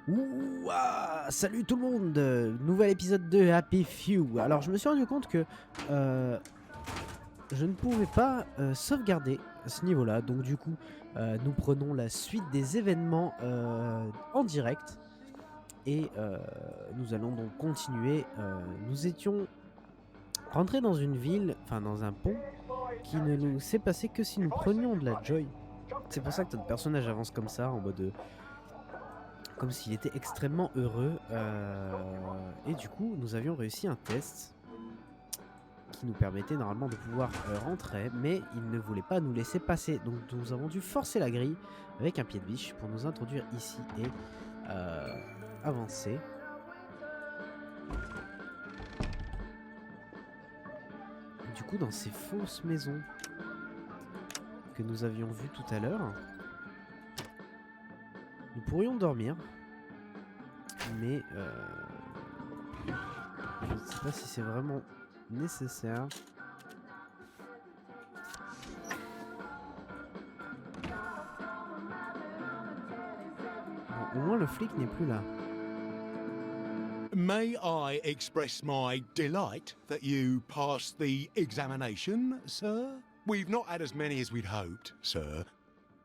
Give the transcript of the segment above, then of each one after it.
Ouah, salut tout le monde, nouvel épisode de Happy Few. Alors je me suis rendu compte que je ne pouvais pas sauvegarder à ce niveau-là. Donc du coup, nous prenons la suite des événements en direct. Et nous allons donc continuer. Nous étions rentrés dans une ville, enfin dans un pont, qui ne nous s'est passé que si nous prenions de la joy. C'est pour ça que notre personnage avance comme ça, en mode... comme s'il était extrêmement heureux. Et du coup, nous avions réussi un test qui nous permettait normalement de pouvoir rentrer, mais il ne voulait pas nous laisser passer. Donc nous avons dû forcer la grille avec un pied de biche pour nous introduire ici et avancer. Du coup, dans ces fausses maisons que nous avions vues tout à l'heure, nous pourrions dormir, mais je ne sais pas si c'est vraiment nécessaire. Bon, au moins le flic n'est plus là. May I express my delight that you passed the examination, sir? We've not had as many as we'd hoped, sir.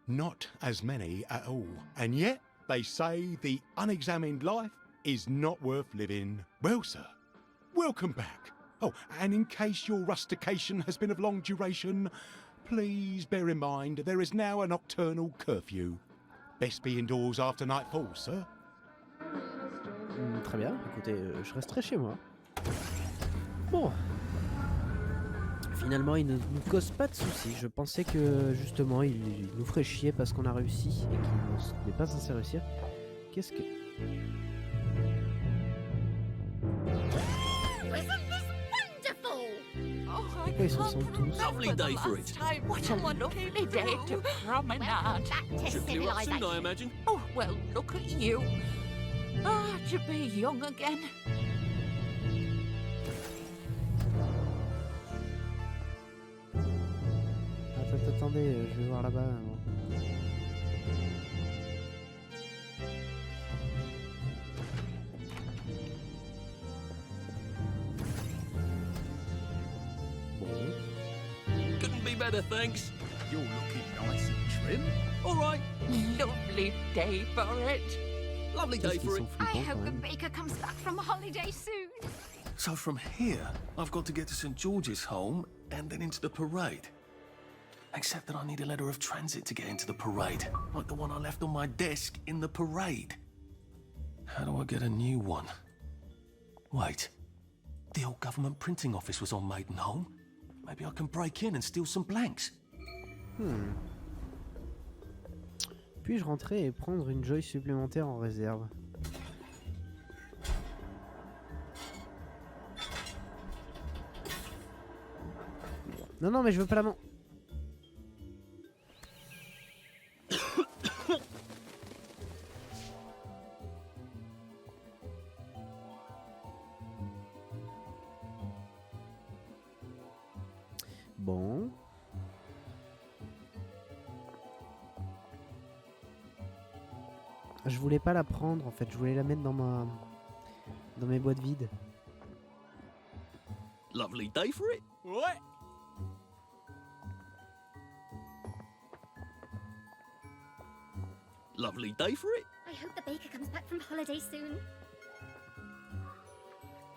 Not as many at all. And yet, they say the unexamined life is not worth living. Well, sir, welcome back. Oh, and in case your rustication has been of long duration, please bear in mind there is now a nocturnal curfew. Best be indoors after nightfall, sir. Très bien, écoutez, je resterai chez moi. Bon. Finalement, il ne nous cause pas de soucis. Je pensais que, justement, il nous ferait chier parce qu'on a réussi et qu'il n'est pas censé réussir. Qu'est-ce que... Pourquoi ils se sentent tous? Lovely day for it. What a lovely day to promenade. Should clear up soon, I imagine. Oh, well, look at you. Ah, to be young again. Attendez, je vais voir là-bas. Couldn't be better, thanks. You're looking nice and trim. All right. Lovely day for it. Lovely day for it. I hope the baker comes back from holiday soon. So from here, I've got to get to St. George's home and then into the parade. Except that I need a letter of transit to get into the parade, like the one I left on my desk in the parade. How do I get a new one? Wait, the old government printing office was on Maidenholm. Maybe I can break in and steal some blanks. Puis-je rentrer et prendre une joy supplémentaire en réserve? Non, mais je veux pas la main. Bon. Je voulais pas la prendre en fait, je voulais la mettre dans mes boîtes vides. Lovely day for it. Right. Lovely day for it. I hope the baker comes back from holiday soon.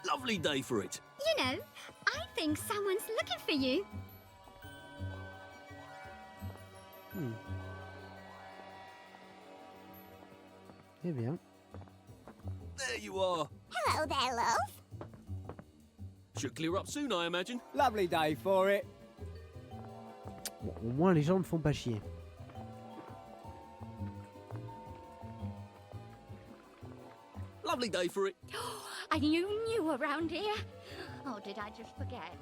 Lovely day for it. You know, I think someone's looking for you. Eh bien. There you are. Hello there, love. Should clear up soon, I imagine. Lovely day for it. Bon, au moins les gens ne font pas chier. Lovely day for it. And you knew around here. Oh, did I just forget?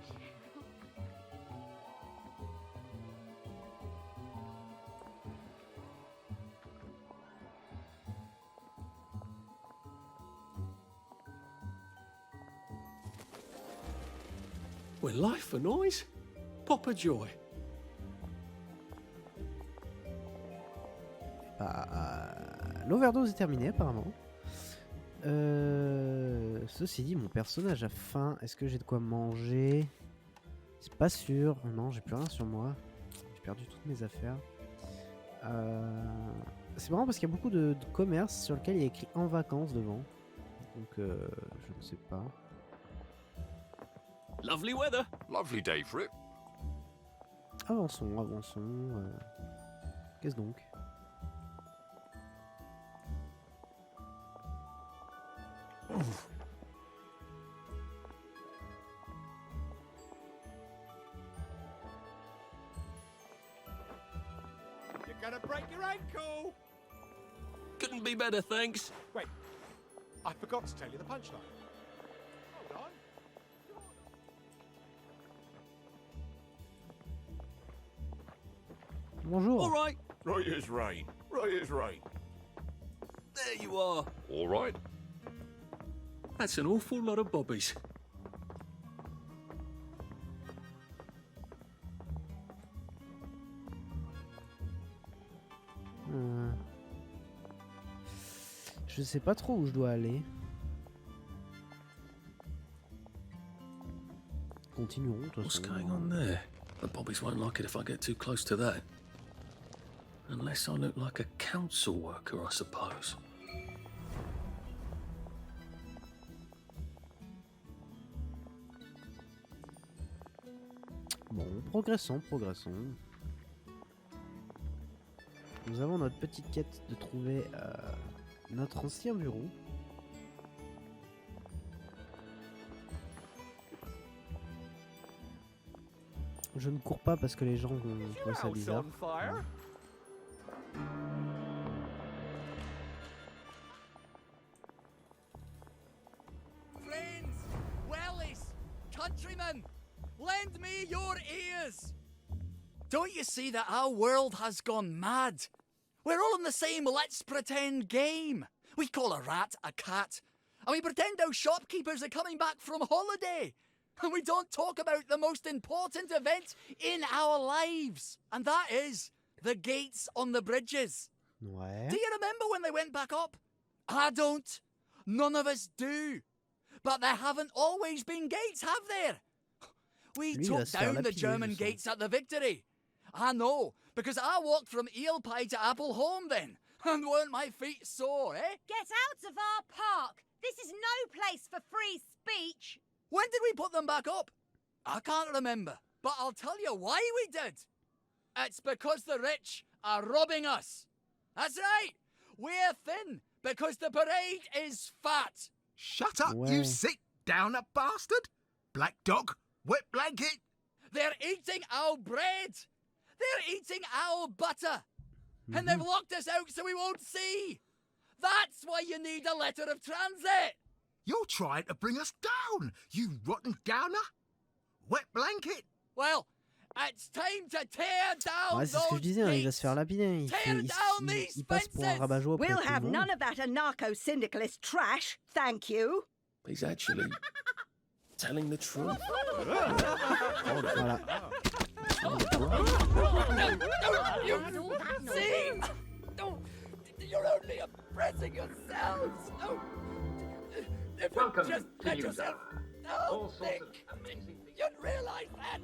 Well, life for noise. Papa Joy. L'overdose est terminée apparemment. Ceci dit, mon personnage a faim. Est-ce que j'ai de quoi manger? C'est pas sûr. Non, j'ai plus rien sur moi. J'ai perdu toutes mes affaires. C'est marrant parce qu'il y a beaucoup de commerces sur lesquels il y a écrit en vacances devant. Donc je ne sais pas. Lovely weather. Lovely day for it. Avançons, avançons. Qu'est-ce donc? You're gonna break your ankle! Couldn't be better, thanks. Wait, I forgot to tell you the punchline. Hold on. Bonjour. All right. Right as rain. Right as rain. There you are. All right. That's an awful lot of bobbies. Je sais pas trop où je dois aller. Continuons, de toute What's façon. going on there? The bobbies won't like it if I get too close to that. Unless I look like a council worker, I suppose. Bon, progressons, progressons. Nous avons notre petite quête de trouver notre ancien bureau. Je ne cours pas parce que les gens vont trouver ça bizarre. Friends, wellies, countrymen, lend me your ears. Don't you see that our world has gone mad? We're all in the same let's pretend game. We call a rat a cat, and we pretend our shopkeepers are coming back from holiday. And we don't talk about the most important event in our lives, and that is the gates on the bridges. Ouais. Do you remember when they went back up? I don't. None of us do. But there haven't always been gates, have there? We Lui, il va took se faire down the lapider, German je sens. gates at the Victory. I know, because I walked from Eel Pie to Appleholme then. And weren't my feet sore, eh? Get out of our park! This is no place for free speech! When did we put them back up? I can't remember, but I'll tell you why we did. It's because the rich are robbing us. That's right. We're thin because the parade is fat. Shut up, Ouais. you sick downer bastard! Black dog, wet blanket! They're eating our bread. They're eating our butter. And they've locked us out so we won't see. That's why you need a letter of transit. You're trying to bring us down, you rotten downer! Wet blanket! Well, it's time to tear down Ouais, c'est ce que je those disais, hein, il va gates. se faire lapiner. Il passe pour un rabat-joie auprès de We'll tout le have monde. none of that anarcho-syndicalist trash, thank you. He's actually telling the truth. Voilà. You see? Don't. You're only oppressing yourselves. Oh. If you just let yourself down, Nick, you'd realise that.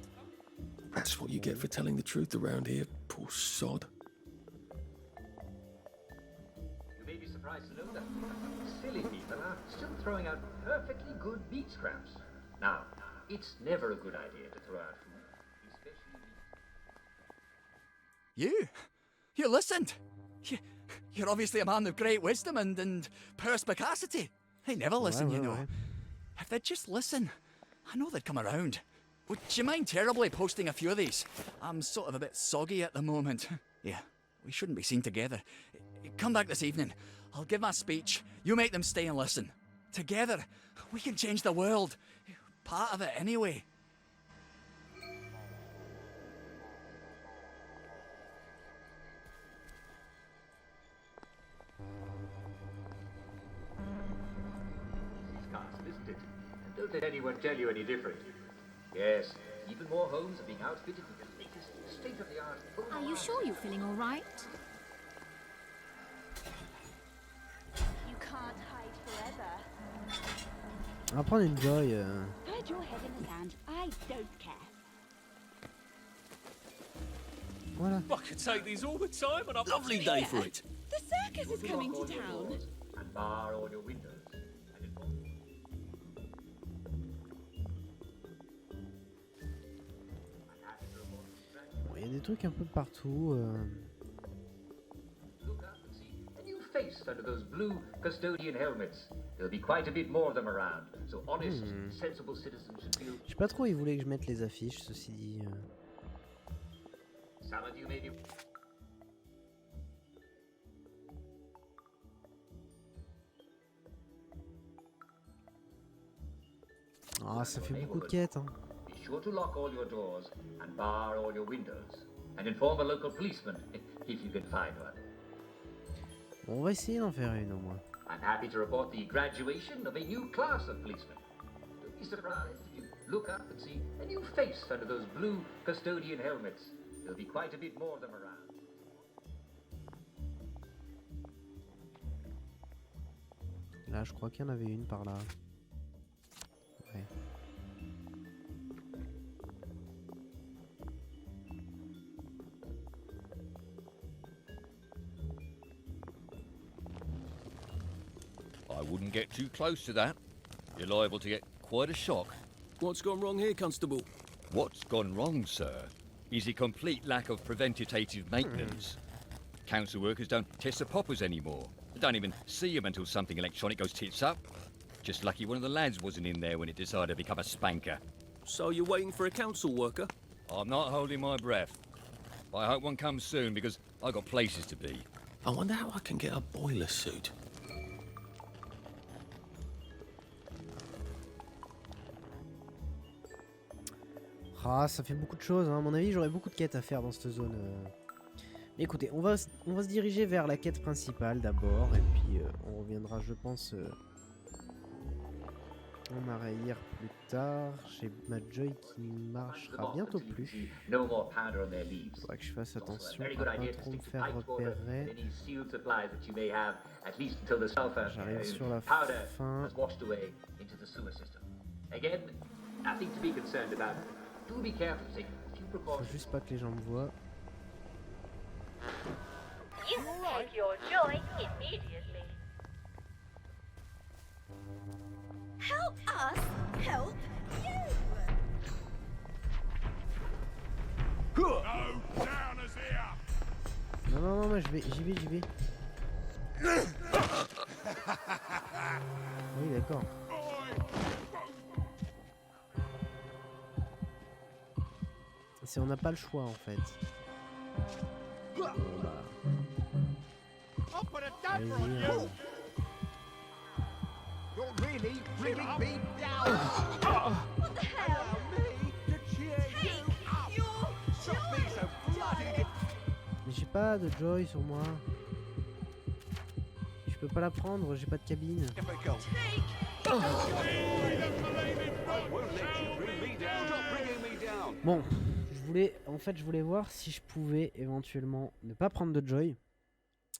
That's what you get for telling the truth around here, poor sod. You may be surprised to know that silly people are still throwing out perfectly good beet scraps. Now, it's never a good idea to throw out food, especially meat. You listened. You're obviously a man of great wisdom and perspicacity. They never listen, you know. ouais. If they'd just listen, I know they'd come around. Would you mind terribly posting a few of these? I'm sort of a bit soggy at the moment. Yeah, we shouldn't be seen together. Come back this evening. I'll give my speech. You make them stay and listen. Together, we can change the world. Part of it, anyway. It's castle, isn't it? And don't let anyone tell you any different. Yes, Even more homes are being outfitted with the latest state-of-the-art. Are you sure you're feeling all right? You can't hide forever. On va prendre une Joy. Hide your head in the sand. I don't care. Voilà. I could take these all the time and I've Lovely day for it. The circus is coming to Lock all your town. doors and bar all your windows. And inform Bon, il y a des trucs un peu de partout. Look up and see a new face under those blue custodian helmets. There'll be quite a bit more of them around. So honest, sensible citizens should feel. Je sais pas trop où ils voulaient que je mette les affiches, ceci dit. Some of you may be. Ah, ça fait beaucoup de quêtes, hein. Be sure to lock all your doors and bar all your windows. And inform a local policeman if you can find one. Bon, on va essayer d'en faire une au moins. I'm happy to report the graduation of a new class of policemen. Don't be surprised if you look up and see a new face under those blue custodian helmets. There'll be quite a bit more of them around. Là, je crois qu'il y en avait une par là. Ouais. I wouldn't get too close to that. You're liable to get quite a shock. What's gone wrong here, Constable? What's gone wrong, sir, is a complete lack of preventative maintenance. Council workers don't test the poppers anymore. They don't even see them until something electronic goes tits up. Just lucky one of the lads wasn't in there when it decided to become a spanker. So you're waiting for a council worker? I'm not holding my breath. I hope one comes soon because I got places to be. I wonder how I can get a boiler suit. Ah, ça fait beaucoup de choses, hein. À mon avis, j'aurais beaucoup de quêtes à faire dans cette zone. Mais écoutez, on va se diriger vers la quête principale d'abord, et puis on reviendra, je pense, en arrière plus tard. J'ai ma Joy qui ne marchera bientôt plus. Faudra que je fasse attention à pas trop me faire repérer. J'arrive sur la fin. Faut juste pas que les gens me voient. You take your joy immediately. Help us help you. No downers here. Non, non, non, moi j'y vais. Oui, d'accord. C'est on n'a pas le choix en fait. Bon, bah. Allez-y, hein. You're really bringing me down. What the hell? Take your joy. Mais j'ai pas de Joy sur moi. Je peux pas la prendre, j'ai pas de cabine. Bon, je voulais voir si je pouvais éventuellement ne pas prendre de Joy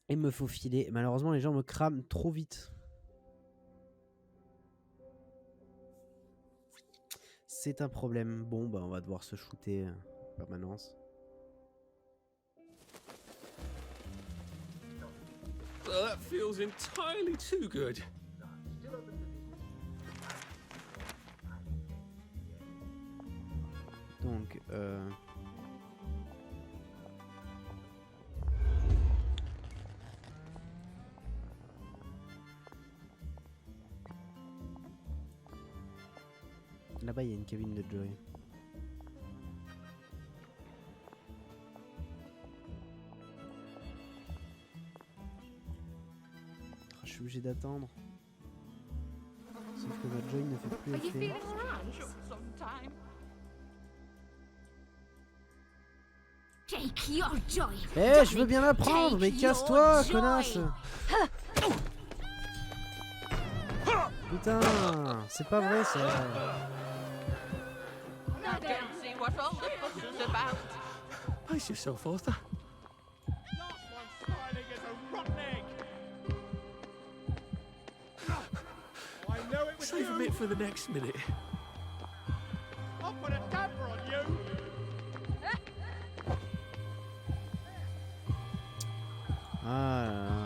et me faufiler. Malheureusement, les gens me crament trop vite. C'est un problème. Bon, bah on va devoir se shooter en permanence. That feels entirely too good. Donc, là-bas, il y a une cabine de Joy. Je suis obligé d'attendre. Sauf que ma Joy ne fait plus effet. Take your joy. Eh, je veux bien la prendre, mais casse-toi, connasse! Putain, c'est pas vrai ça. what all the fuss is about. Pace yourself, Arthur. Last one smiling as a rotten egg. I know it was Save you. a bit for the next minute. I'll put a damper on you. Ah là là.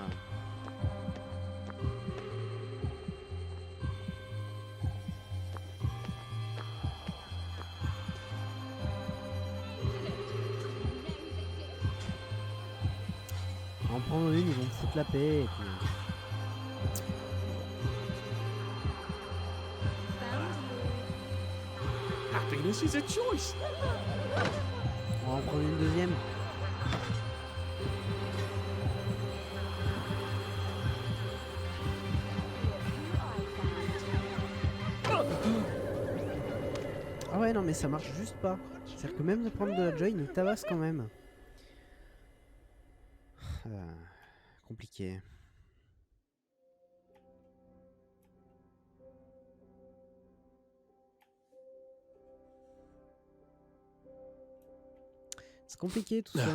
En prendre une, ils vont me foutre la paix. Et puis... Happiness is a choice. On va en prendre une deuxième. Ah ouais, non mais ça marche juste pas. C'est-à-dire que même de prendre de la joy, il nous tabasse quand même. Compliqué. C'est compliqué tout ça.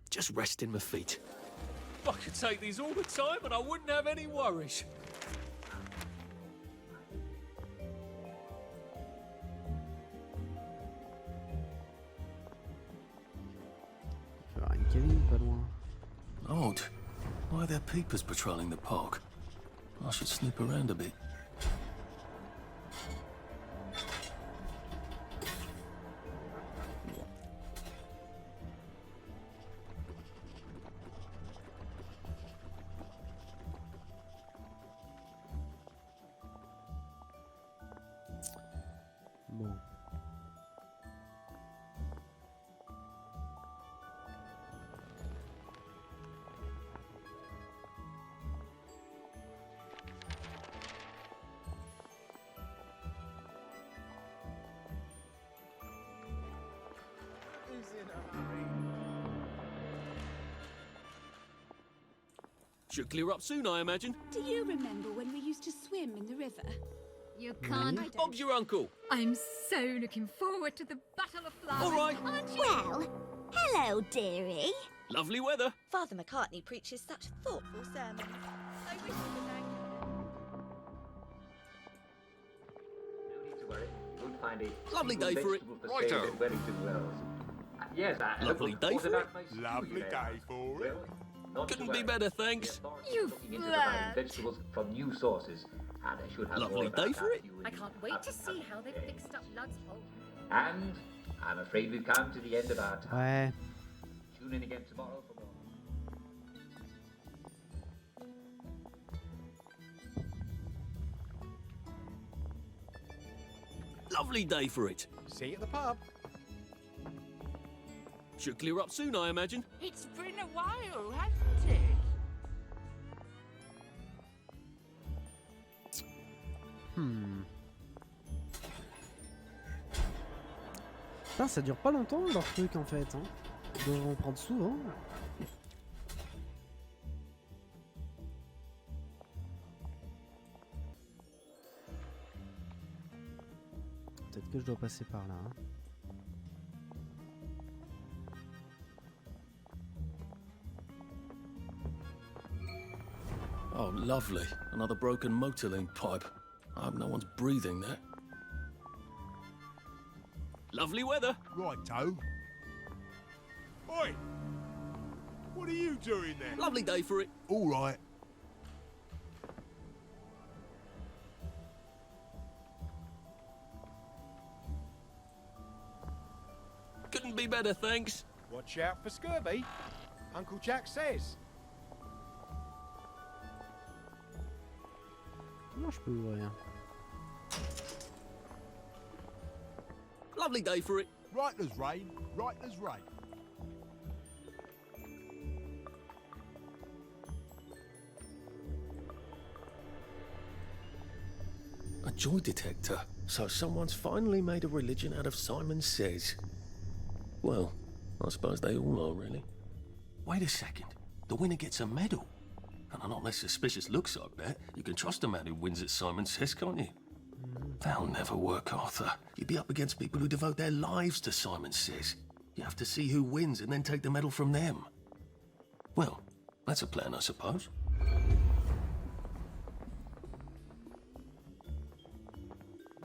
Just resting my feet. I could take these all the time and I wouldn't have any worries. Il va y avoir une cabine pas loin. Odd. Why are there peepers patrolling the park? I should snoop around a bit. Bon. Should clear up soon, I imagine. Do you remember when we used to swim in the river? You can't. Bob's your uncle. I'm so looking forward to the Battle of Flowers. All right. Aren't you? Well, hello, dearie. Lovely weather. Father McCartney preaches such thoughtful sermons. I wish you were there. No need to worry. You'll find a Lovely day for it. Righto. Wellington Wells. Yes, Lovely day for it. Lovely day for it. Couldn't be better, thanks. You flirt. Vegetables from new sources, and I should have Lovely more about day for that it. you I can't wait to see how they've fixed up Lud's hole. And I'm afraid we've come to the end of our time. Ouais. Tune in again tomorrow for more. Lovely day for it. See you at the pub. Should clear up soon, I imagine. It's been a while, hasn't it? Putain, ça dure pas longtemps leur truc en fait. Hein. Ils doivent en prendre souvent. Peut-être que je dois passer par là. Hein. Oh, lovely. Another broken motor link pipe. I hope no one's breathing that. Lovely weather. Righto. Oi! What are you doing there? Lovely day for it. All right. Couldn't be better, thanks. Watch out for scurvy. Uncle Jack says. Comment je peux ouvrir? Lovely day for it. Right as rain, right as rain. A joy detector. So someone's finally made a religion out of Simon Says. Well, I suppose they all are, really. Wait a second. The winner gets a medal. And not less suspicious looks like that. You can trust a man who wins at Simon Says, can't you? That'll never work, Arthur. You'd be up against people who devote their lives to Simon Says. You have to see who wins and then take the medal from them. Well, that's a plan, I suppose.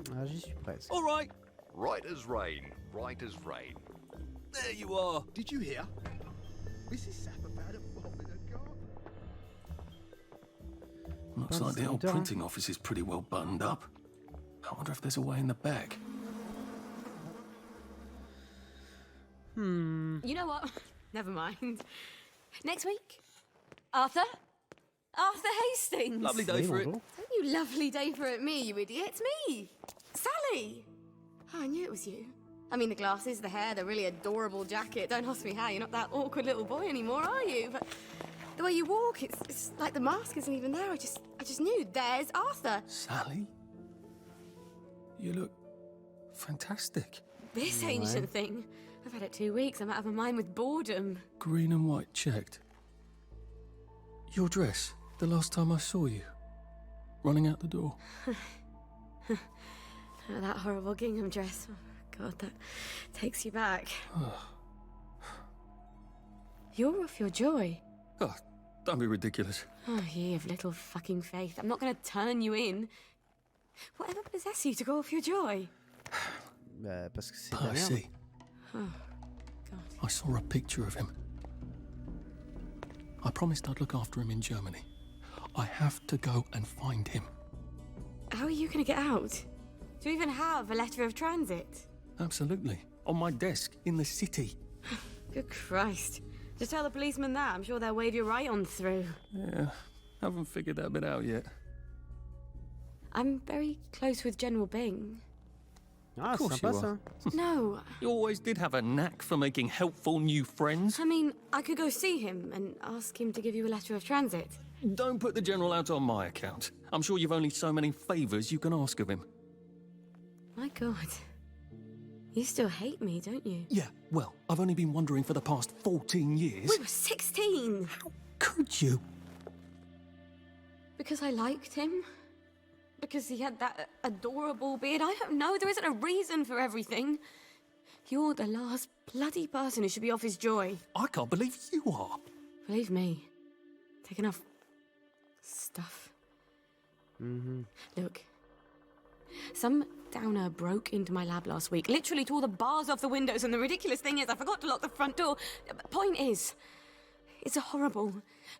Ah, j'y suis presque. All right. Right as rain. Right as rain. There you are. Did you hear? Mrs. Sapper found a bomb in her garden. Looks like the old printing office is pretty well buttoned up. I wonder if there's a way in the back. You know what? Never mind. Next week, Arthur Hastings. Lovely day for it. Don't you lovely day for it me, you idiot. It's me, Sally. Oh, I knew it was you. I mean, the glasses, the hair, the really adorable jacket. Don't ask me how. You're not that awkward little boy anymore, are you? But the way you walk, it's like the mask isn't even there. I just knew. There's Arthur. Sally? You look fantastic. This ancient thing. I've had it 2 weeks. I'm out of my mind with boredom. Green and white checked. Your dress, the last time I saw you. Running out the door. Oh, that horrible gingham dress. Oh, God, that takes you back. You're off your joy. Oh, don't be ridiculous. Oh, ye of little fucking faith. I'm not going to turn you in. Whatever possesses you to go off your joy? Parce que c'est de la merde. Percy. Oh, God. I saw a picture of him. I promised I'd look after him in Germany. I have to go and find him. How are you going to get out? Do you even have a letter of transit? Absolutely. On my desk, in the city. Good Christ. Just tell the policeman that. I'm sure they'll wave you right on through. Yeah, haven't figured that bit out yet. I'm very close with General Bing. Ah, Of course sympa you ça. are. No, You always did have a knack for making helpful new friends. I mean, I could go see him and ask him to give you a letter of transit. Don't put the General out on my account. I'm sure you've only so many favours you can ask of him. My God. You still hate me, don't you? Yeah, well, I've only been wondering for the past 14 years. We were 16! How could you? Because I liked him? Because he had that adorable beard? I don't know. There isn't a reason for everything. You're the last bloody person who should be off his joy. I can't believe you are. Believe me. Take enough stuff. Look. Some downer broke into my lab last week, literally tore the bars off the windows, and the ridiculous thing is I forgot to lock the front door. Point is, it's a horrible,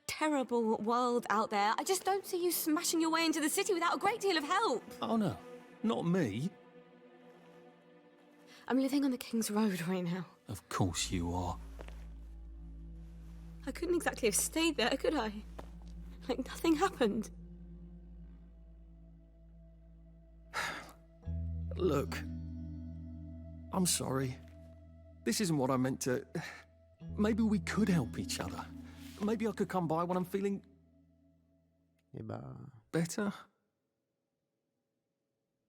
terrible world out there. I just don't see you smashing your way into the city without a great deal of help. Oh no, not me. I'm living on the King's Road right now. Of course you are. I couldn't exactly have stayed there, could I? Like nothing happened. Look, I'm sorry. This isn't what I meant to... Maybe we could help each other. Maybe I could come by when I'm feeling... Eh bah... better?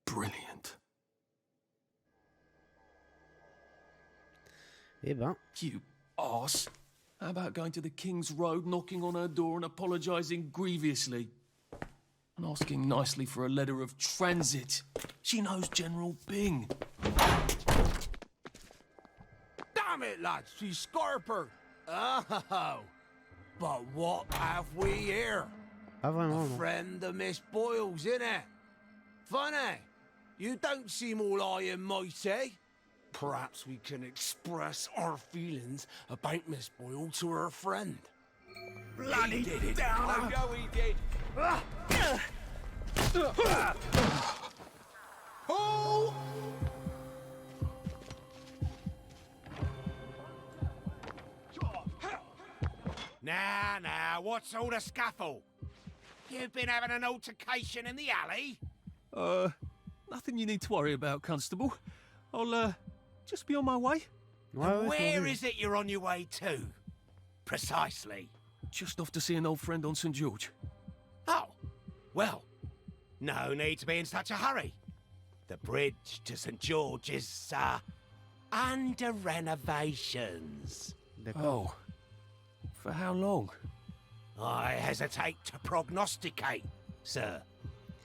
Brilliant. Eh ben... You arse. How about going to the King's Road, knocking on her door and apologising grievously? And asking nicely for a letter of transit. She knows General Bing. Damn it, lads, she's scarper. Oh, but what have we here? Pas vraiment, A non. friend of Miss Boyle's, innit? Funny. You don't seem all high and mighty. Perhaps we can express our feelings about Miss Boyle to her friend. Bloody did it. I know he did. Oh! Now, what's all the scuffle? You've been having an altercation in the alley? Nothing you need to worry about, Constable. I'll, just be on my way. And where is it you're on your way to? Precisely. Just off to see an old friend on St. George. Oh, well, no need to be in such a hurry. The bridge to St. George is, under renovations. Oh. For how long? I hesitate to prognosticate, sir.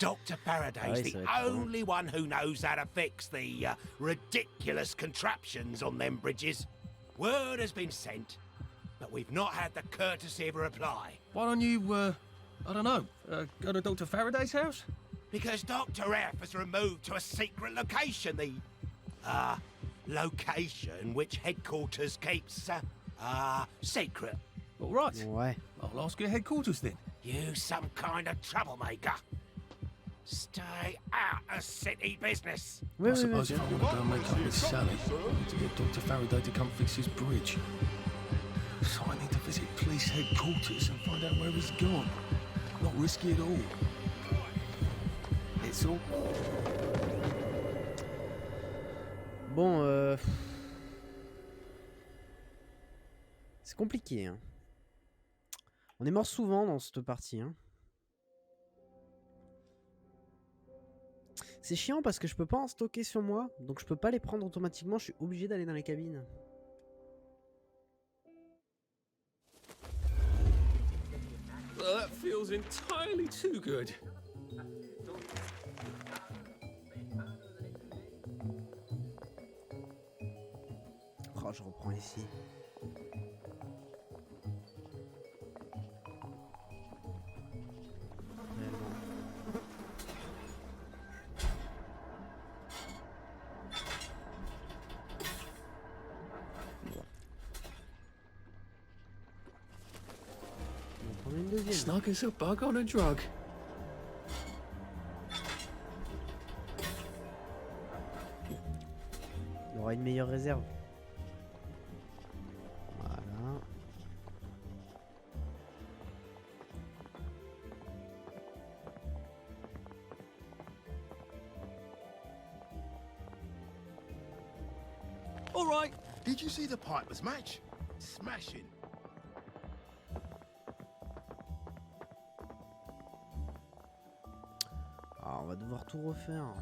Dr. Faraday's Ah oui, the ça va être trop long. only one who knows how to fix the ridiculous contraptions on them bridges. Word has been sent, but we've not had the courtesy of a reply. Why don't you, I don't know, go to Dr. Faraday's house? Because Dr. F has removed to a secret location, the, location which headquarters keeps, secret. All right. Ouais. I'll ask your headquarters then. You some kind of troublemaker. Stay out of city business. I suppose if I want to go and make up with Sally, I need to get Dr. Faraday to come fix his bridge. So I need to visit police headquarters and find out where he's gone. Not risky at all. It's all... Bon, c'est compliqué, hein. On est mort souvent dans cette partie, hein. C'est chiant parce que je peux pas en stocker sur moi, donc je peux pas les prendre automatiquement, je suis obligé d'aller dans les cabines. That feels entirely too good. Oh, je reprends ici. Snug as a bug on a drug. Il aura une meilleure réserve. Voilà. All right. Did you see the Pipers match? Smashing. Ah, on va devoir tout refaire.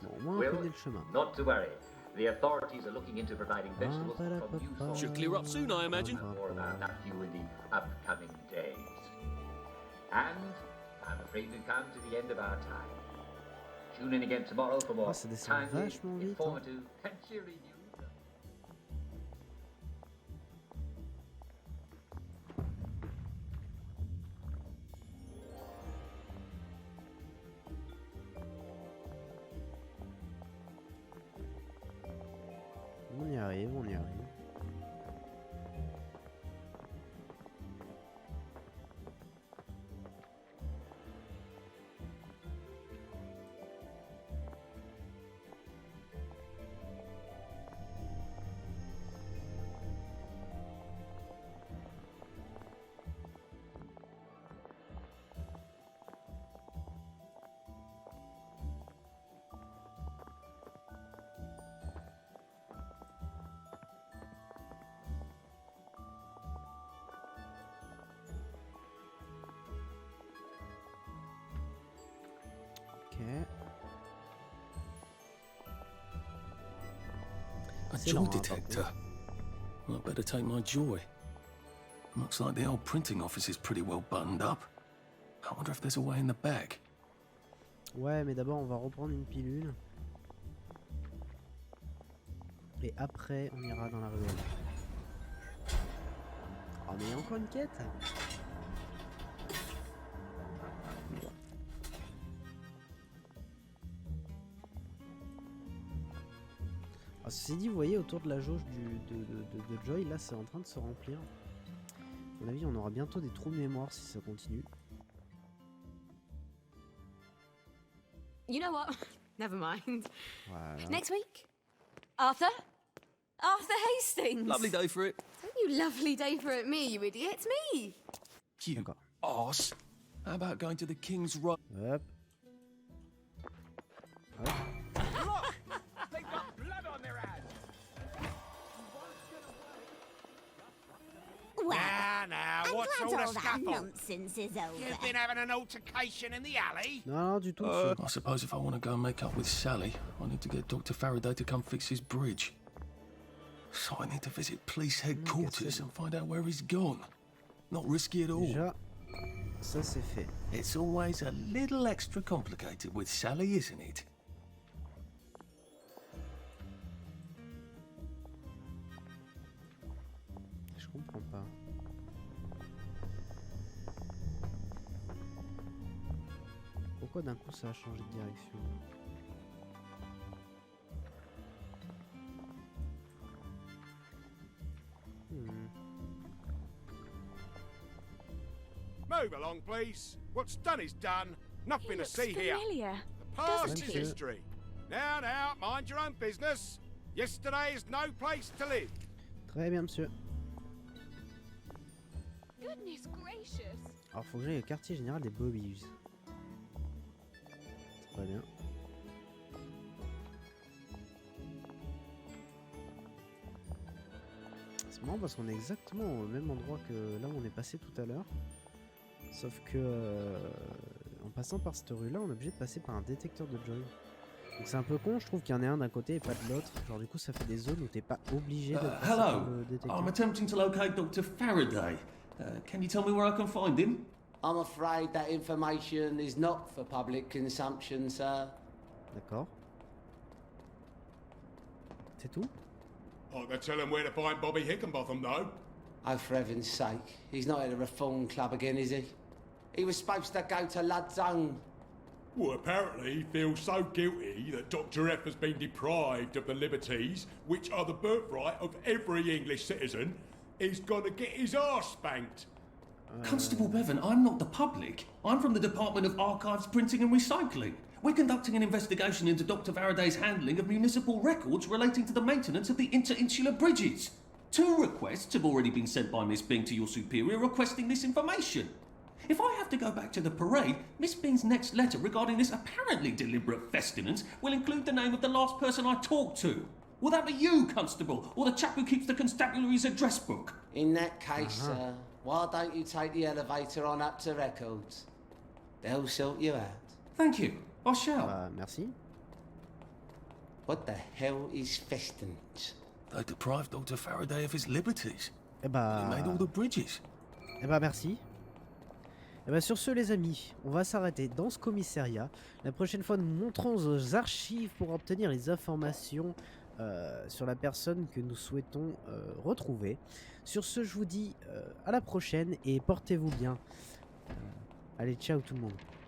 Bon, au moins on connaît le chemin. Not to worry. The authorities are looking into providing vegetables from new sources. Should clear up soon, I imagine. More about that view in the upcoming days. And I'm afraid we've come to the end of our time. Tune in again tomorrow for more ça descend timely, vachement vite, hein. informative, and cheery news. On y arrive, on y arrive. A joy detector. Well, I better take my joy. Looks like the old printing office is pretty well buttoned up. I wonder if there's a way in the back. Ouais, mais d'abord on va reprendre une pilule. Et après on ira dans la ruelle. Oh mais il y a encore une quête. Ah, ceci dit, vous voyez autour de la jauge de Joy, là c'est en train de se remplir. À mon avis on aura bientôt des trous de mémoire si ça continue. You know what? Never mind. Voilà. Next week? Arthur? Arthur Hastings! Lovely day for it. Don't you lovely day for it me, you idiot. It's me! You arse. How about going to the King's Road? Hop. Hop. They've got blood on their hands. Well, Now, I'm what's glad all the all that scuffle? nonsense is over. You've been having an altercation in the alley? Non, du tout. I suppose if I want to go and make up with Sally, I need to get Dr. Faraday to come fix his bridge. So I need to visit police headquarters and find out where he's gone. Not risky at all. Déjà, ça c'est fait. It's always a little extra complicated with Sally, isn't it? Je comprends pas. Pourquoi d'un coup ça a changé de direction? Move along, please. What's done is done. Nothing to see here. Familiar. The past is history. Now, mind your own business. Yesterday is no place to live. Très bien, monsieur. Goodness gracious. Alors, faut que j'aille au quartier général des Bobbies. Très bien. C'est marrant parce qu'on est exactement au même endroit que là où on est passé tout à l'heure. Sauf que en passant par cette rue là, on est obligé de passer par un détecteur de joy. Donc c'est un peu con, je trouve qu'il y en a un d'un côté et pas de l'autre. Genre du coup ça fait des zones où t'es pas obligé de passer par le détecteur. I'm attempting to locate Dr. Faraday. Can you tell me where I can find him? I'm afraid that information is not for public consumption, sir. D'accord. C'est tout? I can tell him where to find Bobby Hickenbotham, though. Oh, for heaven's sake. He's not at the Reform Club again, is he? He was supposed to go to Lud's Own. Well, apparently he feels so guilty that Dr. F has been deprived of the liberties which are the birthright of every English citizen. He's gonna get his arse spanked. Constable Bevan, I'm not the public. I'm from the Department of Archives, Printing and Recycling. We're conducting an investigation into Dr. Faraday's handling of municipal records relating to the maintenance of the interinsular bridges. 2 requests have already been sent by Miss Bing to your superior requesting this information. If I have to go back to the parade, Miss Bing's next letter regarding this apparently deliberate festinance will include the name of the last person I talked to. Will that be you, Constable, or the chap who keeps the constabulary's address book? In that case, why don't you take the elevator on up to records? They'll sort you out. Thank you. I shall. Merci. What the hell is festinance? They deprived Dr. Faraday of his liberties. Eh bah... He made all the bridges. Eh bah merci. Et bien sur ce les amis, on va s'arrêter dans ce commissariat. La prochaine fois nous montrons aux archives pour obtenir les informations sur la personne que nous souhaitons retrouver. Sur ce je vous dis à la prochaine et portez-vous bien. Allez ciao tout le monde.